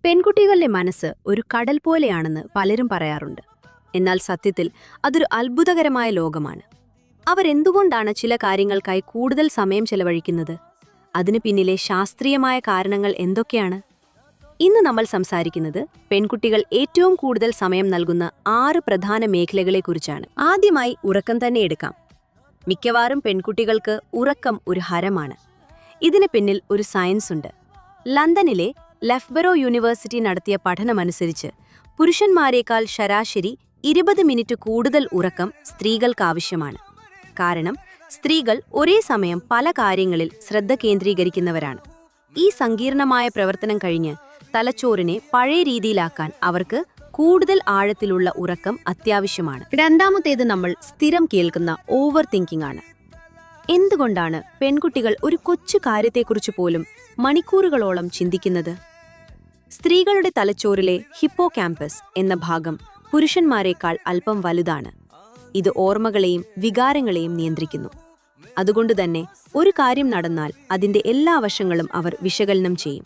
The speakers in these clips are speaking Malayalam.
പെൺകുട്ടികളുടെ മനസ്സ് ഒരു കടൽ പോലെയാണെന്ന് പലരും പറയാറുണ്ട്. എന്നാൽ സത്യത്തിൽ അതൊരു അത്ഭുതകരമായ ലോകമാണ്. അവരെന്തുകൊണ്ടാണ് ചില കാര്യങ്ങൾക്കായി കൂടുതൽ സമയം ചെലവഴിക്കുന്നത്? അതിനു പിന്നിലെ ശാസ്ത്രീയമായ കാരണങ്ങൾ എന്തൊക്കെയാണ്? ഇന്ന് നമ്മൾ സംസാരിക്കുന്നത് പെൺകുട്ടികൾ ഏറ്റവും കൂടുതൽ സമയം നൽകുന്ന 6 പ്രധാന മേഖലകളെക്കുറിച്ചാണ്. ആദ്യമായി ഉറക്കം തന്നെ എടുക്കാം. മിക്കവാറും പെൺകുട്ടികൾക്ക് ഉറക്കം ഒരു ഹരമാണ്. ഇതിന് പിന്നിൽ ഒരു സയൻസ് ഉണ്ട്. ലണ്ടനിലെ ലെഫ്ബറോ യൂണിവേഴ്സിറ്റി നടത്തിയ പഠനമനുസരിച്ച് പുരുഷന്മാരേക്കാൾ ശരാശരി 20 മിനിറ്റ് കൂടുതൽ ഉറക്കം സ്ത്രീകൾക്കാവശ്യമാണ്. കാരണം സ്ത്രീകൾ ഒരേ സമയം പല കാര്യങ്ങളിൽ ശ്രദ്ധ കേന്ദ്രീകരിക്കുന്നവരാണ്. ഈ സങ്കീർണമായ പ്രവർത്തനം കഴിഞ്ഞ് തലച്ചോറിനെ പഴയ രീതിയിലാക്കാൻ അവർക്ക് കൂടുതൽ ആഴത്തിലുള്ള ഉറക്കം അത്യാവശ്യമാണ്. രണ്ടാമത്തേത് നമ്മൾ സ്ഥിരം കേൾക്കുന്ന ഓവർ തിങ്കിംഗ് ആണ്. എന്തുകൊണ്ടാണ് പെൺകുട്ടികൾ ഒരു കൊച്ചു കാര്യത്തെക്കുറിച്ച് പോലും മണിക്കൂറുകളോളം ചിന്തിക്കുന്നത്? സ്ത്രീകളുടെ തലച്ചോറിലെ ഹിപ്പോകാമ്പസ് എന്ന ഭാഗം പുരുഷന്മാരെക്കാൾ അല്പം വലുതാണ്. ഇത് ഓർമ്മകളെയും വികാരങ്ങളെയും നിയന്ത്രിക്കുന്നു. അതുകൊണ്ടുതന്നെ ഒരു കാര്യം നടന്നാൽ അതിന്റെ എല്ലാ വശങ്ങളും അവർ വിശകലനം ചെയ്യും.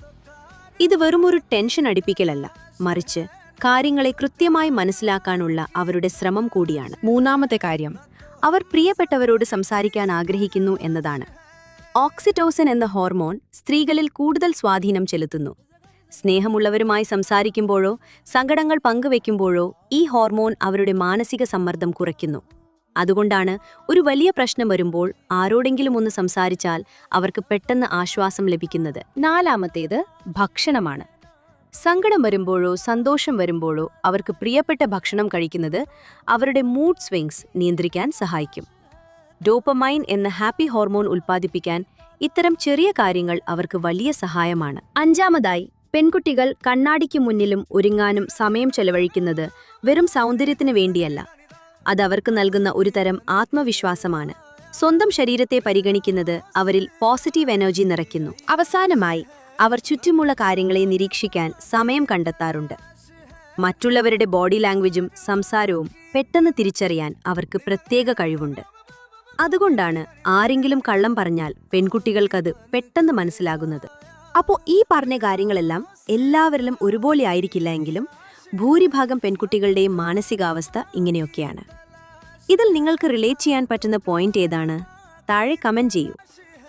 ഇത് വെറുമൊരു ടെൻഷൻ അടിപ്പിക്കലല്ല, മറിച്ച് കാര്യങ്ങളെ കൃത്യമായി മനസ്സിലാക്കാനുള്ള അവരുടെ ശ്രമം കൂടിയാണ്. മൂന്നാമത്തെ കാര്യം, അവർ പ്രിയപ്പെട്ടവരോട് സംസാരിക്കാൻ ആഗ്രഹിക്കുന്നു എന്നതാണ്. ഓക്സിറ്റോസിൻ എന്ന ഹോർമോൺ സ്ത്രീകളിൽ കൂടുതൽ സ്വാധീനം ചെലുത്തുന്നു. സ്നേഹമുള്ളവരുമായി സംസാരിക്കുമ്പോഴോ സങ്കടങ്ങൾ പങ്കുവെക്കുമ്പോഴോ ഈ ഹോർമോൺ അവരുടെ മാനസിക സമ്മർദ്ദം കുറയ്ക്കുന്നു. അതുകൊണ്ടാണ് ഒരു വലിയ പ്രശ്നം വരുമ്പോൾ ആരോടെങ്കിലും ഒന്ന് സംസാരിച്ചാൽ അവർക്ക് പെട്ടെന്ന് ആശ്വാസം ലഭിക്കുന്നത്. നാലാമത്തേത് ഭക്ഷണമാണ്. സങ്കടം വരുമ്പോഴോ സന്തോഷം വരുമ്പോഴോ അവർക്ക് പ്രിയപ്പെട്ട ഭക്ഷണം കഴിക്കുന്നത് അവരുടെ മൂഡ് സ്വിങ്സ് നിയന്ത്രിക്കാൻ സഹായിക്കും. ഡോപ്പമൈൻ എന്ന ഹാപ്പി ഹോർമോൺ ഉൽപ്പാദിപ്പിക്കാൻ ഇത്തരം ചെറിയ കാര്യങ്ങൾ അവർക്ക് വലിയ സഹായമാണ്. അഞ്ചാമതായി, പെൺകുട്ടികൾ കണ്ണാടിക്ക് മുന്നിലും ഒരുങ്ങാനും സമയം ചെലവഴിക്കുന്നത് വെറും സൗന്ദര്യത്തിന് വേണ്ടിയല്ല. അതവർക്ക് നൽകുന്ന ഒരു തരം ആത്മവിശ്വാസമാണ്. സ്വന്തം ശരീരത്തെ പരിഗണിക്കുന്നത് അവരിൽ പോസിറ്റീവ് എനർജി നിറയ്ക്കുന്നു. അവസാനമായി, അവർ ചുറ്റുമുള്ള കാര്യങ്ങളെ നിരീക്ഷിക്കാൻ സമയം കണ്ടെത്താറുണ്ട്. മറ്റുള്ളവരുടെ ബോഡി ലാംഗ്വേജും സംസാരവും പെട്ടെന്ന് തിരിച്ചറിയാൻ അവർക്ക് പ്രത്യേക കഴിവുണ്ട്. അതുകൊണ്ടാണ് ആരെങ്കിലും കള്ളം പറഞ്ഞാൽ പെൺകുട്ടികൾക്കത് പെട്ടെന്ന് മനസ്സിലാകുന്നത്. അപ്പോൾ ഈ പറഞ്ഞ കാര്യങ്ങളെല്ലാം എല്ലാവരിലും ഒരുപോലെ ആയിരിക്കില്ല എങ്കിലും ഭൂരിഭാഗം പെൺകുട്ടികളുടെയും മാനസികാവസ്ഥ ഇങ്ങനെയൊക്കെയാണ്. ഇതിൽ നിങ്ങൾക്ക് റിലേറ്റ് ചെയ്യാൻ പറ്റുന്ന പോയിന്റ് ഏതാണ്? താഴെ കമന്റ് ചെയ്യൂ.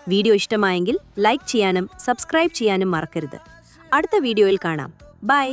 വീഡിയോ ഇഷ്ടമായെങ്കിൽ ലൈക്ക് ചെയ്യാനും സബ്സ്ക്രൈബ് ചെയ്യാനും മറക്കരുത്. അടുത്ത വീഡിയോയിൽ കാണാം. ബൈ.